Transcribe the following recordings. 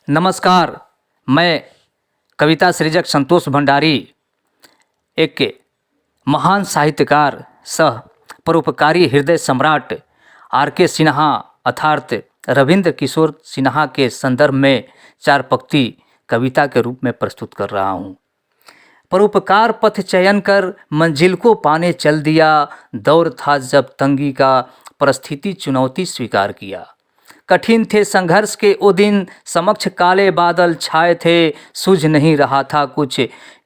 नमस्कार। मैं कविता सृजक संतोष भंडारी एक महान साहित्यकार सह परोपकारी हृदय सम्राट आर के सिन्हा अर्थात रविंद्र किशोर सिन्हा के संदर्भ में 4 पंक्ति कविता के रूप में प्रस्तुत कर रहा हूँ। परोपकार पथ चयन कर मंजिल को पाने चल दिया, दौर था जब तंगी का परिस्थिति चुनौती स्वीकार किया। कठिन थे संघर्ष के वो दिन, समक्ष काले बादल छाए थे, सूझ नहीं रहा था कुछ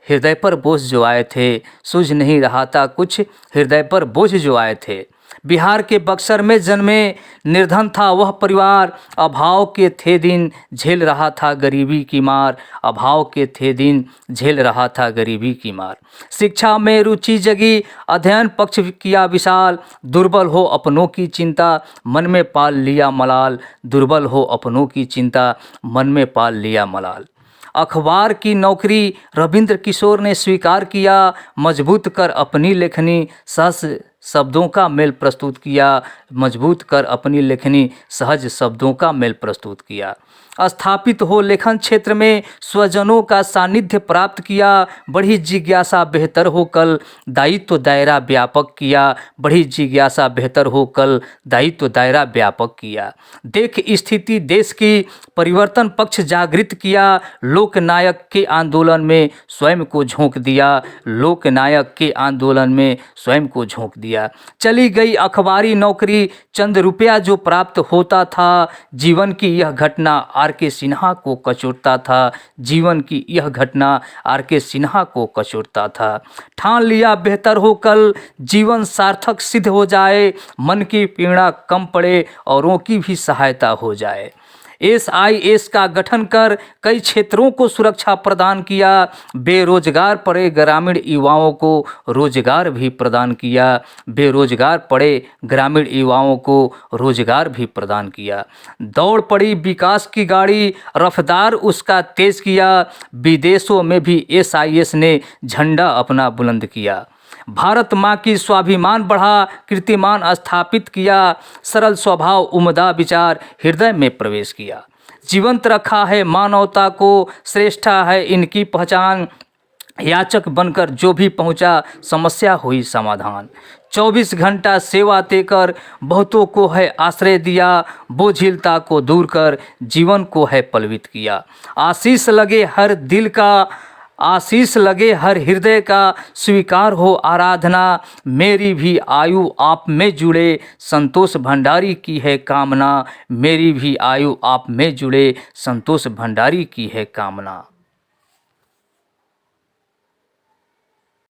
हृदय पर बोझ जो आए थे, सूझ नहीं रहा था कुछ हृदय पर बोझ जो आए थे। बिहार के बक्सर में जन्मे निर्धन था वह परिवार, अभाव के थे दिन झेल रहा था गरीबी की मार, अभाव के थे दिन झेल रहा था गरीबी की मार। शिक्षा में रुचि जगी, अध्ययन पक्ष किया विशाल, दुर्बल हो अपनों की चिंता मन में पाल लिया मलाल, दुर्बल हो अपनों की चिंता मन में पाल लिया मलाल। अखबार की नौकरी रविंद्र किशोर ने स्वीकार किया, मजबूत कर अपनी लेखनी सहज शब्दों का मेल प्रस्तुत किया, मजबूत कर अपनी लेखनी सहज शब्दों का मेल प्रस्तुत किया। स्थापित हो लेखन क्षेत्र में स्वजनों का सानिध्य प्राप्त किया, बढ़ी जिज्ञासा बेहतर हो कल दायित्व दायरा व्यापक किया, बढ़ी जिज्ञासा बेहतर हो कल दायित्व दायरा व्यापक किया। देख स्थिति देश की परिवर्तन पक्ष जागृत किया, लोकनायक के आंदोलन में स्वयं को झोंक दिया, लोकनायक के आंदोलन में स्वयं को झोंक दिया। चली गई अखबारी नौकरी, चंद रुपया जो प्राप्त होता था, जीवन की यह घटना आर के सिन्हा को कचोटता था, जीवन की यह घटना आर के सिन्हा को कचोटता था। ठान लिया बेहतर हो कल जीवन सार्थक सिद्ध हो जाए, मन की पीड़ा कम पड़े औरों की भी सहायता हो जाए। SIS का गठन कर कई क्षेत्रों को सुरक्षा प्रदान किया, बेरोजगार पड़े ग्रामीण युवाओं को रोजगार भी प्रदान किया, बेरोजगार पड़े ग्रामीण युवाओं को रोजगार भी प्रदान किया। दौड़ पड़ी विकास की गाड़ी, रफ्तार उसका तेज किया, विदेशों में भी SIS ने झंडा अपना बुलंद किया। भारत माँ की स्वाभिमान बढ़ा, कीर्तिमान स्थापित किया, सरल स्वभाव उम्दा विचार हृदय में प्रवेश किया। जीवंत रखा है मानवता को, श्रेष्ठा है इनकी पहचान, याचक बनकर जो भी पहुंचा समस्या हुई समाधान। 24 घंटा सेवा देकर बहुतों को है आश्रय दिया, बोझिलता को दूर कर जीवन को है पलवित किया। आशीष लगे हर दिल का, आशीष लगे हर हृदय का, स्वीकार हो आराधना, मेरी भी आयु आप में जुड़े संतोष भंडारी की है कामना, मेरी भी आयु आप में जुड़े संतोष भंडारी की है कामना।